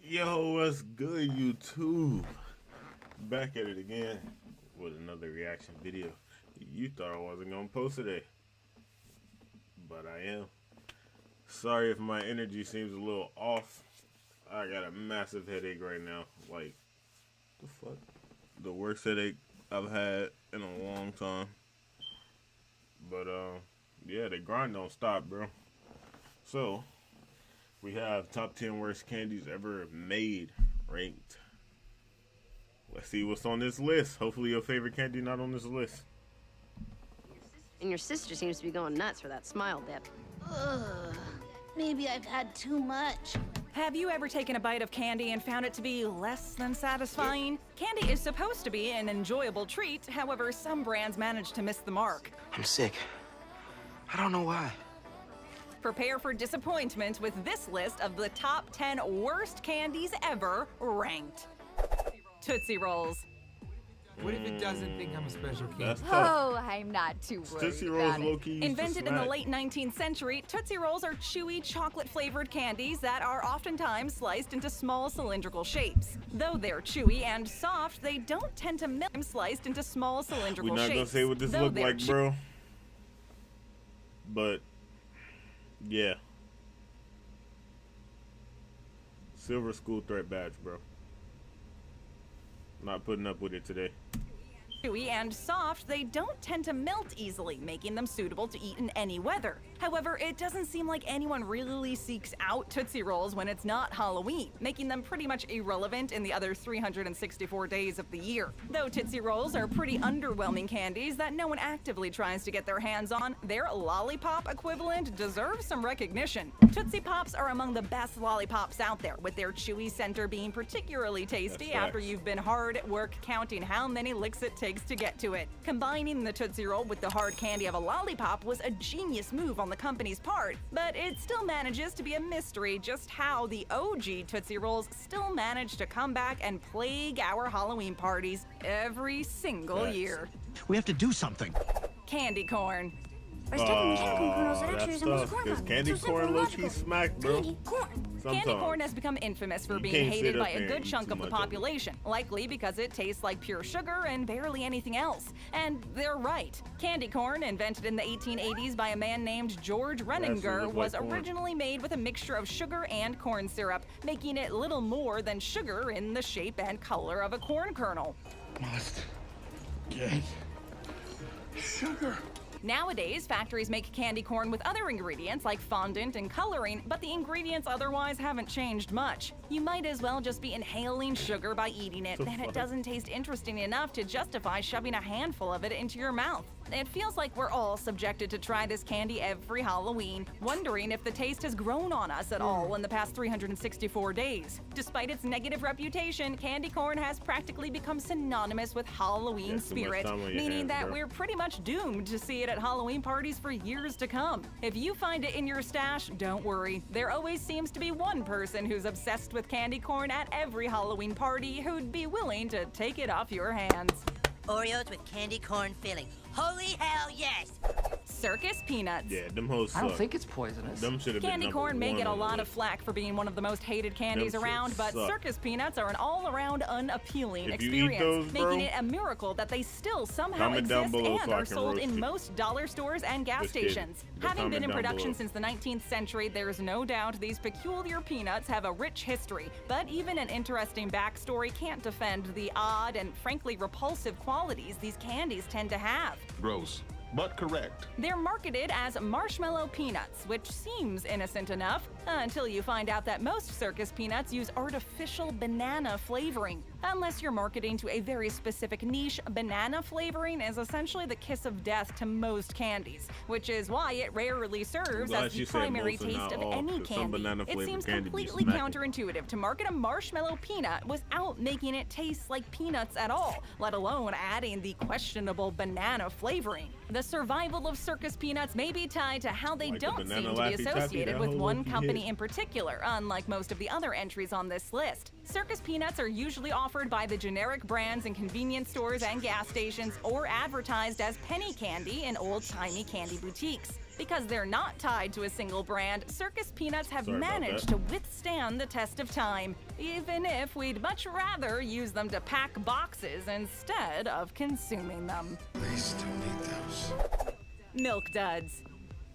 Yo, what's good, YouTube? Back at it again with another reaction video. You thought I wasn't gonna post today, but I am. Sorry if my energy seems a little off. I got a massive headache right now. Like, the fuck? The worst headache I've had in a long time. But, yeah, the grind don't stop, bro. So, we have top 10 worst candies ever made ranked. Let's see what's on this list. Hopefully your favorite candy not on this list. And your sister seems to be going nuts for that smile dip. Ugh, maybe I've had too much. Have you ever taken a bite of candy and found it to be less than satisfying? Candy is supposed to be an enjoyable treat, however, some brands manage to miss the mark. I'm sick. I don't know why. Prepare for disappointment with this list of the top 10 worst candies ever ranked. Tootsie Rolls. What if it doesn't think I'm a special kid? That's tough. Oh, I'm not too worried Tootsie Rolls about it. low-key used to Invented in the smack. late 19th century, Tootsie Rolls are chewy, chocolate-flavored candies that are oftentimes sliced into small cylindrical shapes. Though they're chewy and soft, they don't tend to melt sliced into small cylindrical We're not shapes. gonna say what this Though look they're like, bro. But yeah, silver school threat badge, bro. Not putting up with it today. Chewy and soft, they don't tend to melt easily, making them suitable to eat in any weather. However, it doesn't seem like anyone really seeks out Tootsie Rolls when it's not Halloween, making them pretty much irrelevant in the other 364 days of the year. Though Tootsie Rolls are pretty underwhelming candies that no one actively tries to get their hands on, their lollipop equivalent deserves some recognition. Tootsie Pops are among the best lollipops out there, with their chewy center being particularly tasty That's after facts. you've been hard at work counting how many licks it takes to get to it. Combining the Tootsie Roll with the hard candy of a lollipop was a genius move on the company's part, but it still manages to be a mystery just how the OG Tootsie Rolls still manage to come back and plague our Halloween parties every single Facts. year. We have to do something. Candy corn. By stuffing candy corn kernels, it actually That's resembles a tough, corn 'cause cob. candy So simple corn and low-key logical. smack, bro. Candy corn. Candy Sometimes. corn has become infamous for You being can't hated sit by up a there good and eat chunk too of the much of it. population, likely because it tastes like pure sugar and barely anything else. And they're right. Candy corn, invented in the 1880s by a man named George Renninger, look was like corn. originally made with a mixture of sugar and corn syrup, making it little more than sugar in the shape and color of a corn kernel. Must get sugar. Nowadays, factories make candy corn with other ingredients like fondant and coloring, but the ingredients otherwise haven't changed much. You might as well just be inhaling sugar by eating it, The and it fuck? doesn't taste interesting enough to justify shoving a handful of it into your mouth. It feels like we're all subjected to try this candy every Halloween, wondering if the taste has grown on us at all in the past 364 days. Despite its negative reputation, candy corn has practically become synonymous with Halloween Yeah, too much spirit, time on your meaning hands, that bro. we're pretty much doomed to see it at Halloween parties for years to come. If you find it in your stash, don't worry. There always seems to be one person who's obsessed with candy corn at every Halloween party who'd be willing to take it off your hands. Oreos with candy corn filling. Holy hell yes! Circus peanuts. Yeah, them hoes suck. I don't think it's poisonous. Them should have been Candy number corn may one get a on the lot of list. flack for being one of the most hated candies Them shits around, but suck. circus peanuts are an all-around unappealing If you eat experience, those, bro, making it a miracle that they still somehow comment down exist below and so I are can sold roast in you. most dollar stores and gas Just kidding. stations. But Having been comment in down production below. since the 19th century, there's no doubt these peculiar peanuts have a rich history, but even an interesting backstory can't defend the odd and frankly repulsive qualities these candies tend to have. Gross, but correct. They're marketed as marshmallow peanuts, which seems innocent enough until you find out that most circus peanuts use artificial banana flavoring. Unless you're marketing to a very specific niche, banana flavoring is essentially the kiss of death to most candies, which is why it rarely serves glad as the she said primary most and taste not of all, any 'cause some candy. banana It flavored seems candy be completely smacking. counterintuitive to market a marshmallow peanut without making it taste like peanuts at all, let alone adding the questionable banana flavoring. The survival of circus peanuts may be tied to how they Like the don't banana seem to be Laffy Taffy, associated that with whole one low-key company hit. in particular, unlike most of the other entries on this list. Circus peanuts are usually offered by the generic brands in convenience stores and gas stations, or advertised as penny candy in old-timey candy boutiques. Because they're not tied to a single brand, circus peanuts have Sorry about managed that. to withstand the test of time. even if we'd much rather use them to pack boxes instead of consuming them. Please don't eat those. Milk duds.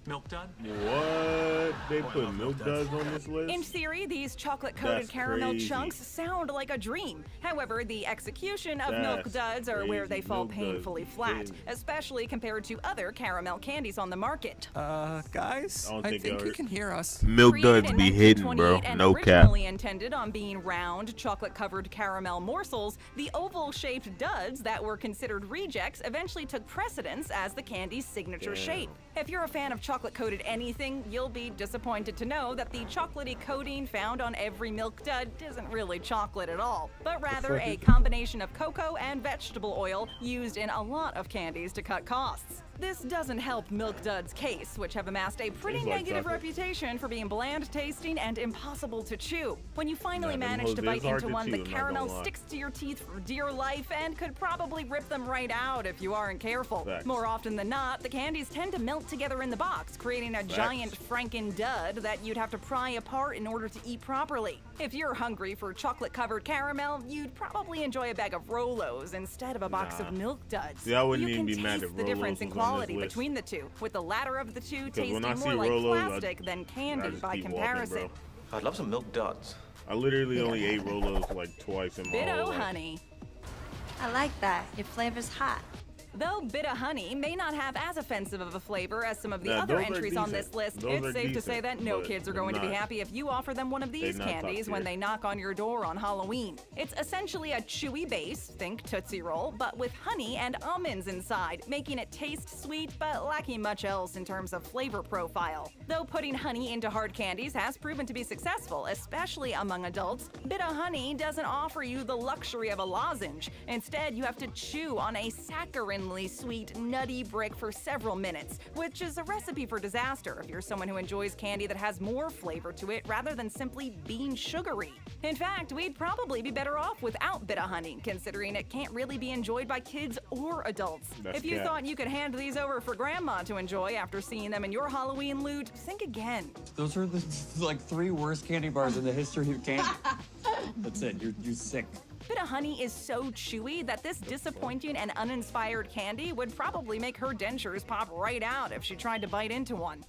Milk dud? What? They put milk duds on this list? In theory, these chocolate-coated That's caramel crazy. chunks sound like a dream. However, the execution of milk That's duds are where they crazy. fall Milk duds painfully is flat, crazy. especially compared to other caramel candies on the market. Guys, I don't I think think y'all you heard- can hear us. Milk Created duds in be hidden, bro. 1928 and No cap. originally intended on being round, chocolate-covered caramel morsels, the oval-shaped duds that were considered rejects eventually took precedence as the candy's signature Damn. shape. If you're a fan of chocolate-coated anything, you'll be disappointed to know that the chocolatey coating found on every milk dud isn't really chocolate at all, but rather a combination of cocoa and vegetable oil used in a lot of candies to cut costs. This doesn't help Milk Duds' case, which have amassed a pretty Tastes like negative chocolate. reputation for being bland tasting and impossible to chew. When you finally Nah, them manage to hoes bite is hard into to one, chew, the I'm not caramel gonna lie. sticks to your teeth for dear life and could probably rip them right out if you aren't careful. Facts. More often than not, the candies tend to melt together in the box, creating a giant Franken dud that you'd have to pry apart in order to eat properly. If you're hungry for chocolate-covered caramel, you'd probably enjoy a bag of Rolos instead of a box of Milk Duds. See, I wouldn't you even can be mad taste if the difference Rolos in was on this quality list. between the two, with the latter of the two tasting when I see more like Rolos, I plastic than candy just by keep walking, comparison. bro. I'd love some milk duds. I literally only ate Rolos like twice in my whole Bit-o life. honey. I like that. Your flavor's hot. Though Bit-o honey may not have as offensive of a flavor as some of the Nah, other those are entries on decent. this list, Those are it's safe to say decent, that no but kids are they're going to be not- happy if you offer them one of these not top candies when tier. they knock on your door on Halloween. It's essentially a chewy base, think Tootsie Roll, but with honey and almonds inside, making it taste sweet but lacking much else in terms of flavor profile. Though putting honey into hard candies has proven to be successful, especially among adults, Bit-o honey doesn't offer you the luxury of a lozenge. Instead, you have to chew on a saccharinely sweet, nutty brick for several minutes, which is a recipe for disaster if you're someone who enjoys candy that has more flavor to it rather than simply being sugary. In fact, we'd probably be better off without Bit-o honey, considering it can't really be enjoyed by kids or adults. That's If you cap. thought you could hand these over for grandma to enjoy after seeing them in your Halloween loot, think again. Those are the like 3 worst candy bars in the history of candy. That's it. You're sick. Bit-o honey is so chewy that this disappointing and uninspired candy would probably make her dentures pop right out if she tried to bite into one.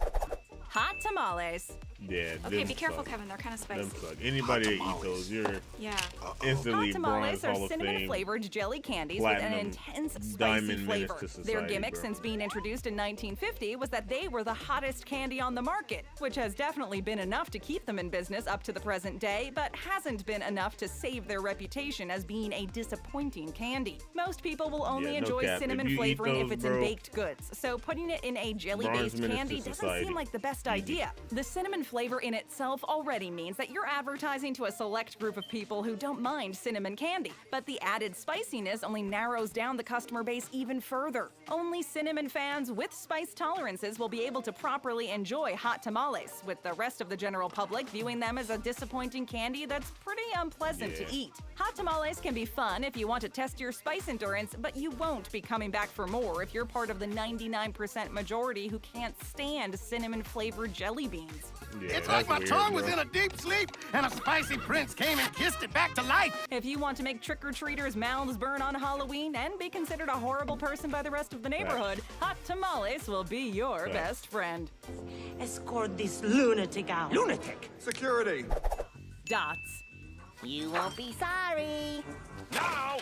Hot tamales. Yeah, Okay, them be careful, suck. Kevin. They're kind of Them spicy. suck. Anybody that eats those, you're Yeah. instantly Hot tamales bronze are Hall of Fame. cinnamon-flavored jelly candies with an Platinum intense, spicy diamond menace flavor. to society, Their gimmick bro. since being introduced in 1950 was that they were the hottest candy on the market, which has definitely been enough to keep them in business up to the present day, but hasn't been enough to save their reputation as being a disappointing candy. Most people will only Yeah, no enjoy cap. If cinnamon you eat flavoring if those, it's in bro, baked goods, so putting it in a bronze jelly-based menace candy to doesn't society. seem like the best idea. The cinnamon flavor in itself already means that you're advertising to a select group of people who don't mind cinnamon candy, but the added spiciness only narrows down the customer base even further. Only cinnamon fans with spice tolerances will be able to properly enjoy hot tamales, with the rest of the general public viewing them as a disappointing candy that's pretty unpleasant to eat. Hot tamales can be fun if you want to test your spice endurance, but you won't be coming back for more if you're part of the 99% majority who can't stand cinnamon-flavored jelly beans. Yeah, It's that's like my weird, tongue bro. was in a deep sleep and a spicy prince came and kissed it back to life. If you want to make trick-or-treaters' mouths burn on Halloween and be considered a horrible person by the rest of the neighborhood, hot tamales will be your best friend. Escort this lunatic out. Lunatic! Security. Dots. You won't be sorry. No.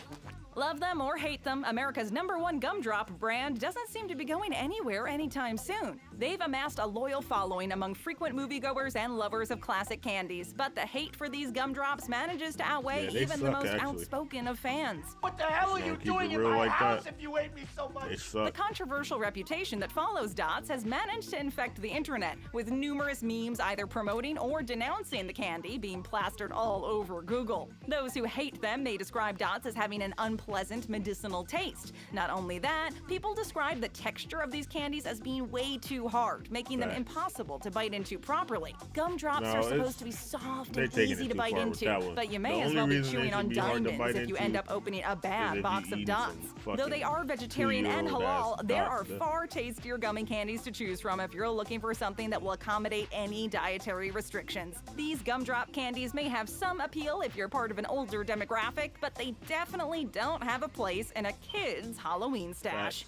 Love them or hate them, America's #1 gumdrop brand doesn't seem to be going anywhere anytime soon. They've amassed a loyal following among frequent moviegoers and lovers of classic candies, but the hate for these gumdrops manages to outweigh Yeah, they even the suck, most actually. outspoken of fans. What the hell are Don't you keep doing it in real my like house that. if you hate me so much? They The suck. controversial reputation that follows Dots has managed to infect the internet, with numerous memes either promoting or denouncing the candy being plastered all over Google. Those who hate them may describe Dots as having an unpleasant pleasant medicinal taste. Not only that, people describe the texture of these candies as being way too hard, making them impossible to bite into properly. Gumdrops are supposed to be soft and easy to bite into, but you may as well be chewing on diamonds if you end up opening a bad box of dots. Though they are vegetarian and halal, there are far tastier gummy candies to choose from if you're looking for something that will accommodate any dietary restrictions. These gumdrop candies may have some appeal if you're part of an older demographic, but they definitely don't have a place in a kid's Halloween stash.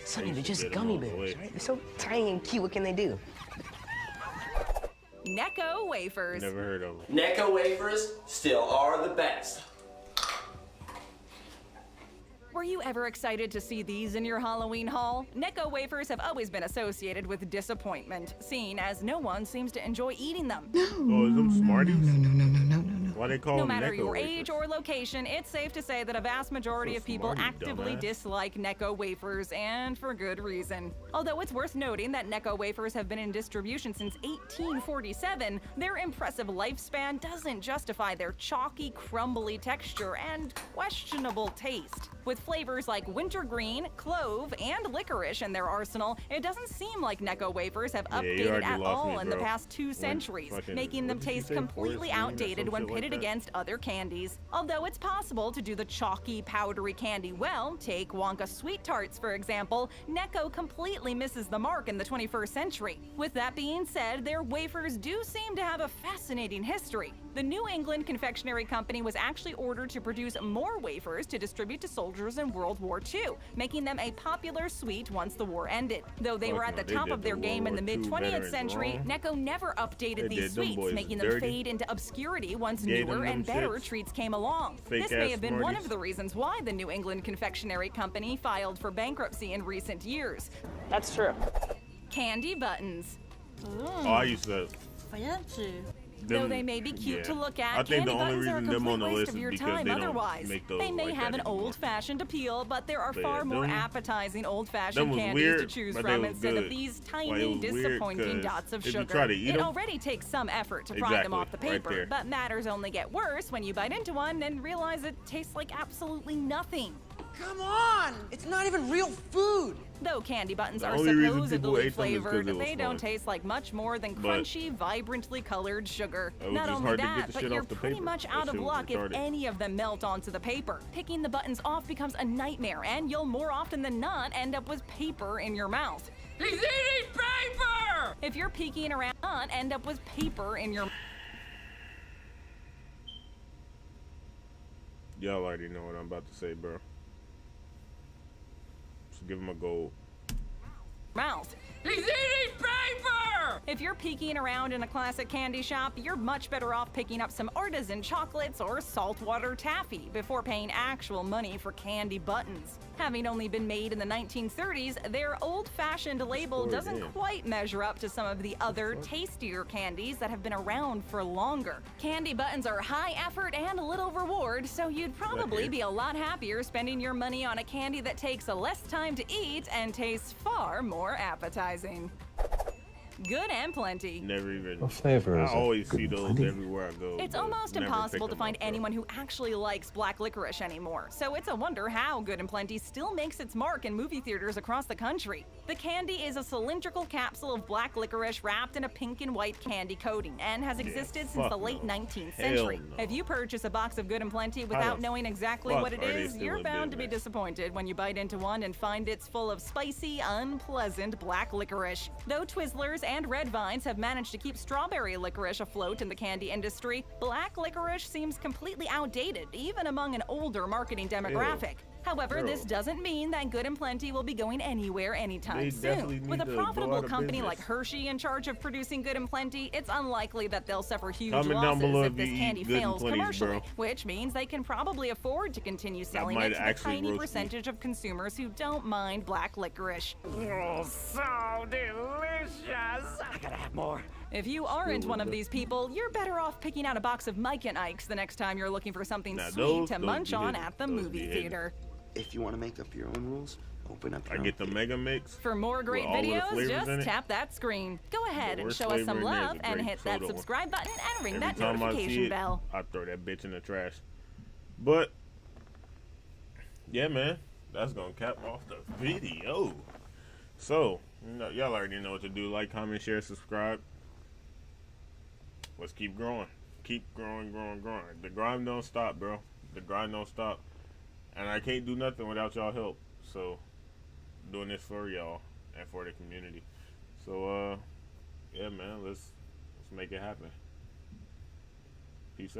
Sonny, they're just gummy bears, right? They're so tiny and cute. What can they do? Necco wafers. Never heard of them. Necco wafers still are the best. Were you ever excited to see these in your Halloween haul? Necco wafers have always been associated with disappointment, seeing as no one seems to enjoy eating them. Oh, is them Smarties? No. Why they call No them matter Necco your wafers? age or location, it's safe to say that a vast majority of people Smartie, actively dumbass. dislike Necco wafers, and for good reason. Although it's worth noting that Necco wafers have been in distribution since 1847, their impressive lifespan doesn't justify their chalky, crumbly texture and questionable taste. With flavors like wintergreen, clove, and licorice in their arsenal, it doesn't seem like Necco wafers have updated at all in the past 2 centuries, making them taste completely outdated when pitted against other candies. Although it's possible to do the chalky, powdery candy well, take Wonka Sweet Tarts for example, Necco completely misses the mark in the 21st century. With that being said, their wafers do seem to have a fascinating history. The New England Confectionery Company was actually ordered to produce more wafers to distribute to soldiers in World War II, making them a popular sweet once the war ended. Though they were at the top of their game in the mid-20th century, Necco never updated these sweets, making them fade into obscurity once newer and better treats came along. This may have been one of the reasons why the New England Confectionery Company filed for bankruptcy in recent years. That's true. Candy buttons. Oh, I used to. Fancy. Though they may be cute to look at, I think candy the only buttons are a reason them on complete the waste list of is your because time they don't otherwise. make those They may like have that an anymore. old-fashioned appeal, but there are But far yeah, more them- appetizing them old-fashioned was candies weird, to choose but they from was instead of good. these Like, it tiny, was weird disappointing 'cause dots of if you sugar. try to eat It 'em- already takes some effort to pry them off the Exactly, right paper, there. but matters only get worse when you bite into one and realize it tastes like absolutely nothing. Come on! It's not even real food! Though candy buttons The are only reason people supposedly ate them is 'cause flavored, it was they don't fun. taste like much more than But crunchy, vibrantly colored sugar. it was Not just only hard to get that, the but shit you're off the pretty paper. much That out shit of was luck if retarded. any of them melt onto the paper. Picking the buttons off becomes a nightmare, and you'll more often than not end up with paper in your mouth. He's eating paper! If you're peeking around, end up with paper in your Y'all already know what I'm about to say, bro. So give him a gold. mouth. He's eating paper! If you're peeking around in a classic candy shop, you're much better off picking up some artisan chocolates or saltwater taffy before paying actual money for candy buttons. Having only been made in the 1930s, their old-fashioned label doesn't quite measure up to some of the other tastier candies that have been around for longer. Candy buttons are high effort and little reward, so you'd probably be a lot happier spending your money on a candy that takes a less time to eat and tastes far more appetizing. Good and plenty. Never even. What flavor is I it? always Good see those plenty? everywhere I go. It's but almost never impossible pick to them find up, bro. anyone who actually likes black licorice anymore, so it's a wonder how Good and Plenty still makes its mark in movie theaters across the country. The candy is a cylindrical capsule of black licorice wrapped in a pink and white candy coating and has existed since the late 19th century. no. If you purchase a box of Good and Plenty without knowing exactly fuck what it are they is, still you're in bound to be business? disappointed when you bite into one and find it's full of spicy, unpleasant black licorice. Though Twizzlers and Red Vines have managed to keep strawberry licorice afloat in the candy industry, black licorice seems completely outdated, even among an older marketing demographic. However, this doesn't mean that Good and Plenty will be going anywhere anytime They definitely soon. need With a to go profitable out of company business. like Hershey in charge of producing Good and Plenty, it's unlikely that they'll suffer huge Comment down losses below if if this you eat candy Good and fails Plenties, commercially, bro. which means they can probably afford to continue selling might it to the actually tiny roast me. percentage of consumers who don't mind black licorice. Oh, so delicious. I gotta have more. If you aren't one of these people, you're better off picking out a box of Mike and Ike's the next time you're looking for something Now, sweet those to munch be on hidden. at the Those movie be hidden. theater. If you want to make up your own rules, open up your I own. get the mega mix. For more great with all of the videos, flavors in just it. tap that screen. Go ahead and worst show us flavor some in there is love a and grape hit that soda one. subscribe button and ring Every that time I see notification it, bell. I throw that bitch in the trash. But yeah, man, that's gonna cap off the video. So, y'all already know what to do. Like, comment, share, subscribe. Let's keep growing. Keep growing. The grind don't stop, bro. The grind don't stop. And I can't do nothing without y'all help. So, doing this for y'all and for the community. So, yeah, man, let's make it happen.